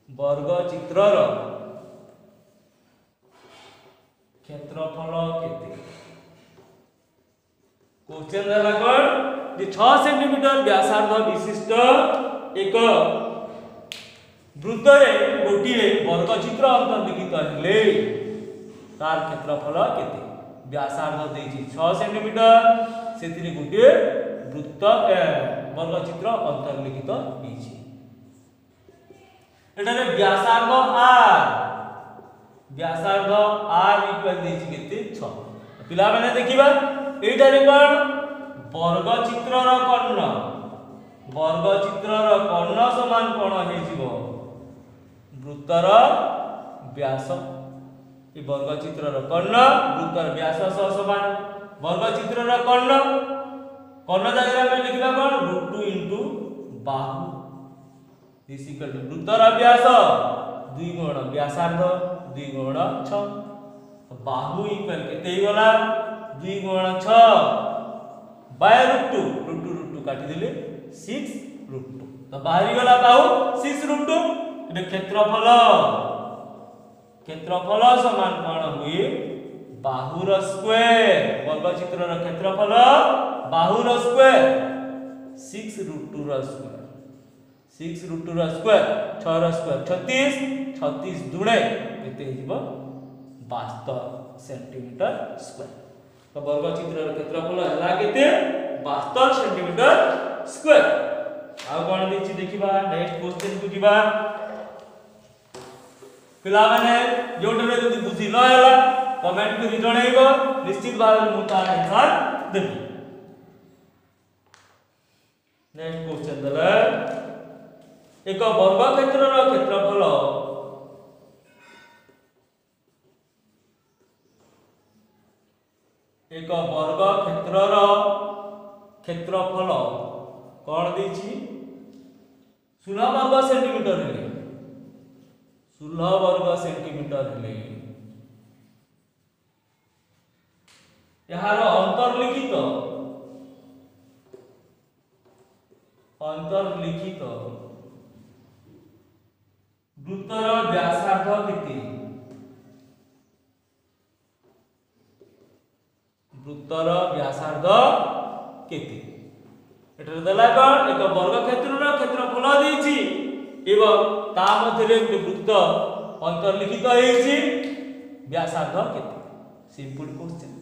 वर्गचित्रर क्षेत्रफल केते क्वेश्चन हला कोन जे 6 सेंटीमीटर व्यासार्ध विशिष्ट एक वृत्तरे गोटे वर्गचित्र अंतर्लिखित हेले तार क्षेत्रफल केते व्यासार्ध देछि 6 सेंटीमीटर सेतिरे गोटे वृत्त वर्गचित्र अंतर्लिखित हेछि एटारे व्यासार्ध r इक्वल देछि केते 6 पिला माने देखिबा एटारे कोन वर्गचित्रर कर्ण समान कोन हे जिवो वृत्तर व्यास ए वर्गचित्रर कर्ण वृत्तर व्यास सह समान वर्गचित्रर कर्ण जगह में लिखिबा कोन √2 * बाहु इज इक्वल टू वृत्तर व्यास 2 गुण व्यासार्ध 2 गुण 6 बाहु इक्वल केते गला 2 गुण 6 बाय √2 काटी देले 6√2 तो बाहरी गला बाहु 6√2 एबे क्षेत्रफल समान कोन हुए बाहुर स्क्वायर वर्गचित्रर क्षेत्रफल बाहुर स्क्वायर 6√2 र स्क्वायर 6√2 र स्क्वायर 6 र स्क्वायर 36 दुणे केते हिबो 72 सेंटीमीटर स्क्वायर तो वर्गचित्रर क्षेत्रफल हला केते 72 सेंटीमीटर स्क्वायर आ कोन दिछि देखिबा नेक्स्ट क्वेश्चन को जिबा पिला माने जोटरे जदि बुझी न होला कमेंट करि जणैबो निश्चित भाव मु तार आंसर देबी नेक्स्ट क्वेश्चन दला एक वर्गक्षेत्रर क्षेत्रफल एक वर्गक्षेत्रर क्षेत्रफल कोन देछि 16 वर्ग सेंटीमीटर हेले 16 वर्ग सेंटीमीटर हेले यार अंतर्लिखित केते वृत्तर व्यासार्ध केते एटर देला कोन एक वर्ग क्षेत्रर क्षेत्रफल देछि एवं ता मध्यरे एक वृत्त अंतर्लिखित हेछि व्यासार्ध केते सिंपल क्वेश्चन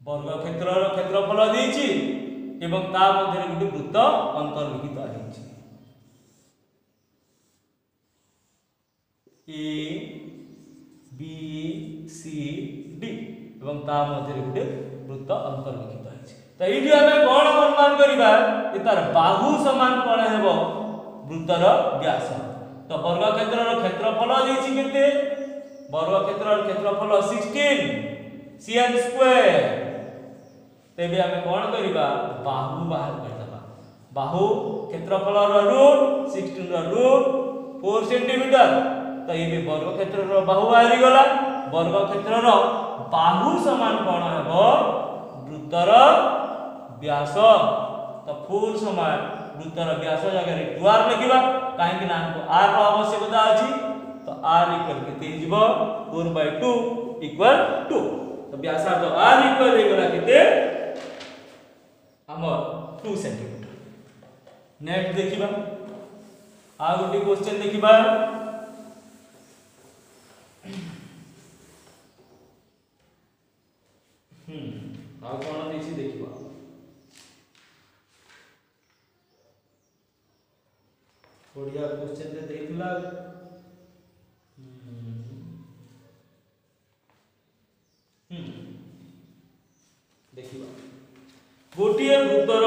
वर्ग क्षेत्रर क्षेत्रफल देछि एवं ता मध्यरे एक वृत्त अंतर्लिखित हेछि ए बी सी डी एवं ता मध्यरे एक वृत्त अंतर्लिखित हेछि तो एठी हमें कोन अनुमान करिबा जे तार बाहु समान कोन हेबो वृत्तर व्यास तो वर्ग क्षेत्रर क्षेत्रफल देछि केते वर्ग क्षेत्रर क्षेत्रफल 16 cn स्क्वायर तेबे हमें कोन करिबा बाहु बाहर करदबा बाहु क्षेत्रफलर रूट 16 र रूट 4 सेंटीमीटर तो ये वर्ग क्षेत्रर बाहु बाहरी गला वर्ग क्षेत्रर बाहु समान कोन हेबो वृत्तर व्यास तो 4 समान वृत्तर व्यास जगह रे 2r लिखिबा काहे कि ना r रो आवश्यकता अछि तो r इक्वल केते हिजबो 4/2 इक्वल 2 तो व्यासार्ध r इक्वल हे गला केते हमर 2 सेंटीमीटर नेक्स्ट देखिबा आ गोटे क्वेश्चन देखिबा आ कोन देछि देखिबा बढ़िया क्वेश्चन दे देथिला देखिबा गोटिए वृत्तर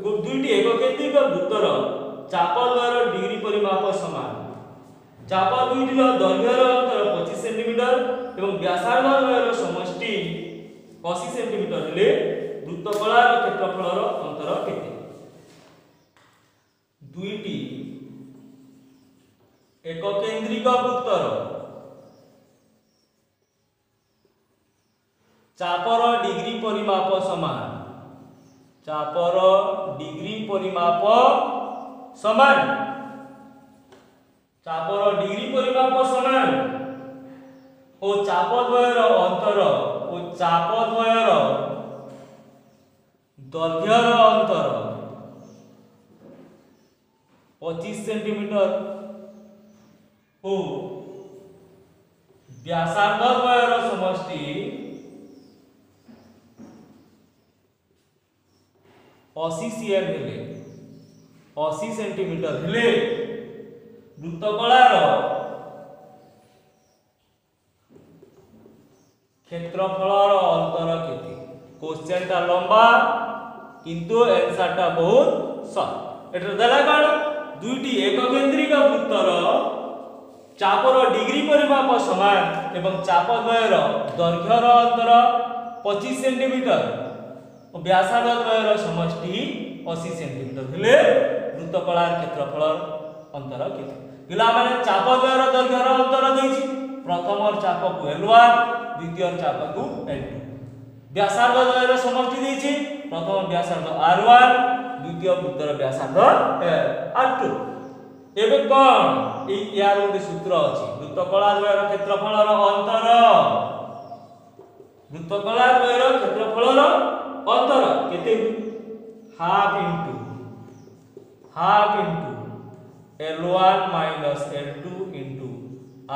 दुईटी एककेंद्रिक वृत्तर चापद्वयर डिग्री परिमाप समान चाप दुईटीर दैर्घ्यर अंतर 25 सेंटीमीटर एवं व्यासार्धद्वयर समष्टि 80 सेंटीमीटर हेले वृत्तकलार क्षेत्रफलर अंतर केते दुईटी एककेंद्रिक वृत्तर चापर डिग्री परिमाप समान चापर डिग्री परिमाप समान चापर डिग्री परिमाप समान और चापद्वयर अंतर और चापद्वयर दैर्घ्यर अंतर 25 सेंटीमीटर ओ व्यासार्धद्वयर समष्टि 80 cm हेले 80 सेंटीमीटर हेले वृत्तकलार क्षेत्रफलर अंतर केते क्वेश्चन ता लंबा किंतु आंसर ता बहुत शॉर्ट एटर देला कोन दुईटी एककेंद्रिक वृत्तर चापर डिग्री परिमाप समान एवं चापद्वयर दैर्घ्यर अंतर 25 सेंटीमीटर और व्यासार्धद्वयर समष्टि 80 सेंटीमीटर हेले वृत्तकलार क्षेत्रफलर अंतर केते गला माने चापद्वयर दैर्घ्यर अंतर देछि प्रथम चाप को L1 द्वितीय चाप को L2 व्यासार्धद्वयर समष्टि देछि प्रथम व्यासार्ध R1 द्वितीय वृत्तर व्यासार्ध R2 एबे कोन ए यार गोटे सूत्र अछि वृत्तकलाद्वयर क्षेत्रफलर अंतर वृत्तकलाद्वयर क्षेत्रफलर अंतर केते half into L1 minus L2 into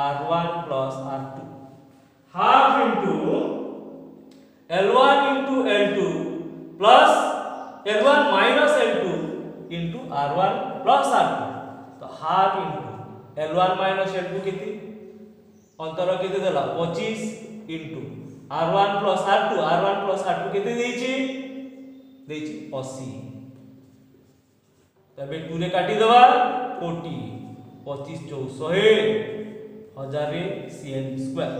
R1 plus R2 half into L1 into L2 plus L1 minus L2 into R1 plus R2 तो half into L1 minus L2 केते अंतर केते देला 25 into R1 plus R2 केते देछि 80 तबे 2 रे काटी देबा 40 25 4 1000 cm स्क्वायर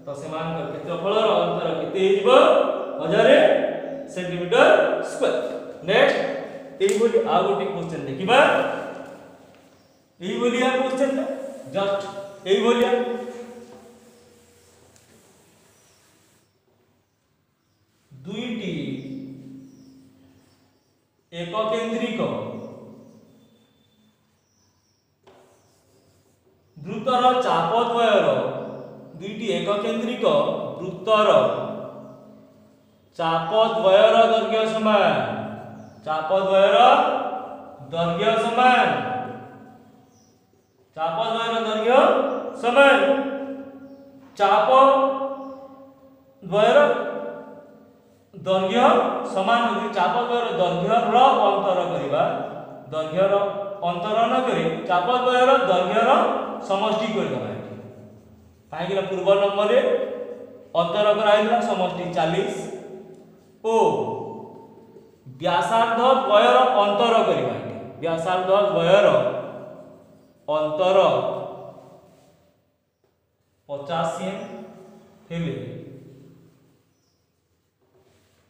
तो समान कर क्षेत्रफलर अंतर केते हिजबो 1000 सेंटीमीटर स्क्वायर नेक्स्ट एई बोली आ गोटे क्वेश्चन देखिबा एई बोलिया क्वेश्चन जस्ट एई बोलिया दुईटी एककेंद्रिक वृत्तर चापद्वयर दुईटी एककेंद्रिक वृत्तर चापद्वयर दैर्घ्य समान, चापद्वयर दैर्घ्य समान, चापद्वयर दैर्घ्य समान, चापद्वयर दैर्घ्य समान चापद्वयर दैर्घ्यर अंतर करिबा, दैर्घ्यर अंतर न करी चापद्वयर दैर्घ्यर समष्टि करदबा। काहेकि पूर्व नंबर रे अंतर कराइला समष्टि 40 ओ व्यासार्ध द्वयर अंतर करिबा, व्यासार्ध द्वयर अंतर 50 सें हेले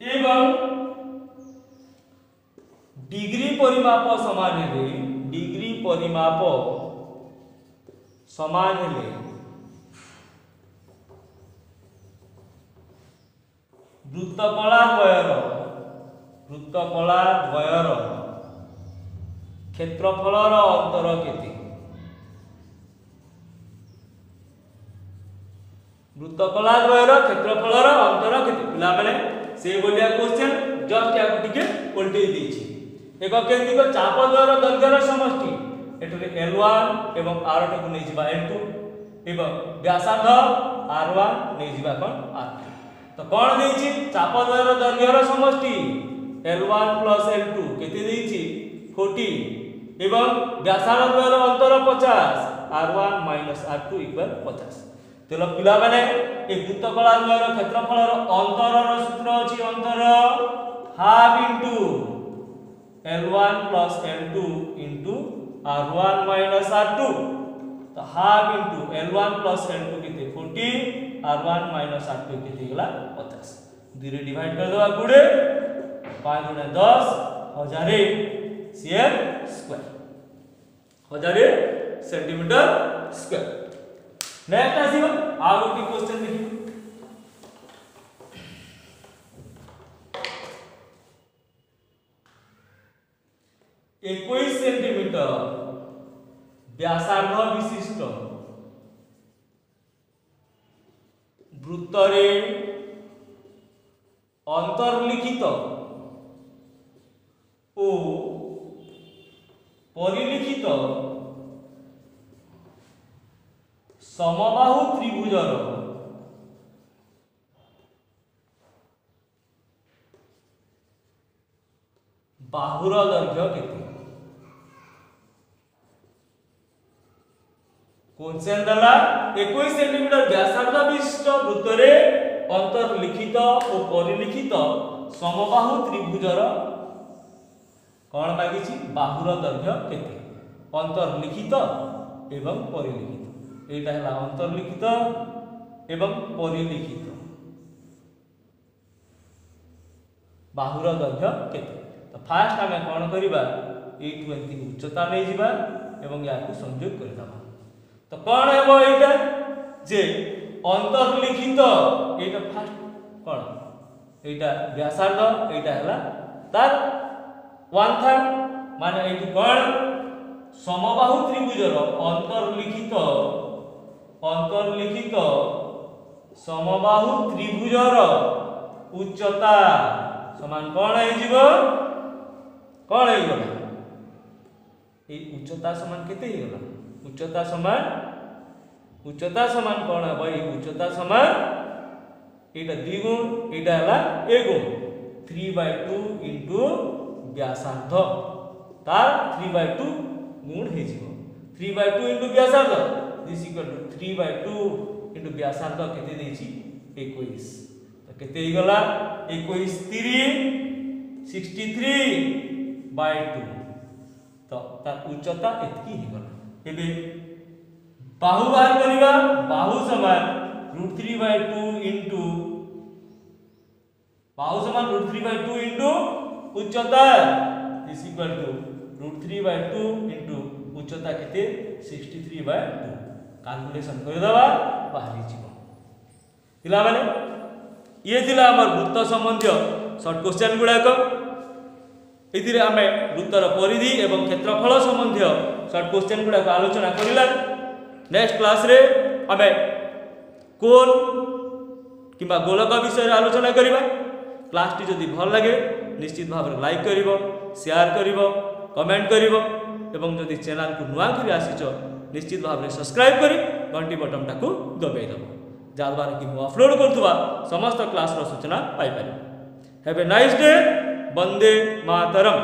एवं डिग्री परिमाप समान हेले, डिग्री परिमाप समान हेले वृत्तकला द्वयर क्षेत्रफलर अंतर केते, वृत्तकला द्वयर क्षेत्रफलर अंतर केते पिला माने से बोलिया क्वेश्चन जस्ट या टिके उल्टे देछि। एक केंद्रिक चापद्वयर दैर्घ्यर समष्टि एठरे L1 एवं R2 को नै जिबा L2 एवं व्यासार्ध R1 नै जिबा कोन R2। तो कोन देछि चापद्वयर दैर्घ्यर समष्टि L1 + L2 केते देछि 40 एवं व्यासार्ध द्वयर अंतर 50 R1 - R2 = 50। तेलो पिला माने ए वृत्तकला द्वयर क्षेत्रफलर अंतरर सूत्र अछि अंतर half into L1 + L2 into R1 - R2। तो हाफ इनटू L1 + L2 केते 40 R1 - R2 केते गला 50। 2 रे डिवाइड कर दवा 20 5 * 10 1000 centimetre square, 1000 centimetre square. Next आसीबो आ गोटी क्वेश्चन देखि 21 सेंटीमीटर व्यासार्ध विशिष्ट वृत्तरे अंतर्लिखित ओ परिलिखित समबाहु त्रिभुजर बाहुर दैर्घ्य केते। क्वेश्चन दला 21 सेंटीमीटर व्यासार्ध विशिष्ट वृत्तरे अंतर्लिखित और परिलिखित समबाहु त्रिभुजर कोन मागिछि बाहुर दैर्घ्य केते। अंतर्लिखित एवं परिलिखित एटा हला अंतर्लिखित एवं परिलिखित बाहुर दैर्घ्य केते। तो फास्ट आमे कोन करिबा एटु एंती उच्चता नै जिबा एवं याकु संयोग करि दबा। तो कोन हेबो एटा जे अंतर्लिखित एटा फास्ट कोन एटा व्यासार्ध एटा हला तार 1/3 माने एटु कोन समबाहु त्रिभुजर अंतर्लिखित समबाहु त्रिभुजर उच्चता समान कोन हे जीवो कोन हे गला ए उच्चता समान केते हे गला उच्चता समान कोन है भाई उच्चता समान एटा द्विगुण एटा हला a गुण 3/2 इनटू व्यासार्ध तार 3/2 गुण हे जीवो 3/2 इनटू व्यासार्ध दिस इक्वल टू 3/2 इनटू व्यासार्ध केते देछि 21। तो केते हे गला 21 3 63/2। तो तार उच्चता एतकी हे गला। एबे बाहु बाहर करिबा बाहु समान √3/2 इनटू बाहु समान √3/2 इनटू उच्चता इज इक्वल टू √3/2 इनटू उच्चता केते 63/2। कैलकुलेशन कर दबा बाहरी जीव थिला माने ये थिला हमर वृत्त संबंधी शॉर्ट क्वेश्चन गुडाक। एथिरे आमे वृत्तर परिधि एवं क्षेत्रफल संबंधी शॉर्ट क्वेश्चन गुडाक आलोचना करिला। नेक्स्ट क्लास रे आमे कोन किंबा गोलक विषय आलोचना करिबा। क्लास टी जदि भल लगे निश्चित भाव में लाइक करिवो, शेयर करिवो, कमेंट करिवो एवं जदि चैनल को नुआ करी आसीचो निश्चित भाव में सब्सक्राइब करी घंटी बटन टाकू दबाई दबो जहाँद्वारा कि मु अपलोड करुवा समस्त क्लास सूचना पाई पारिबो। Have a nice day. Vande Mataram.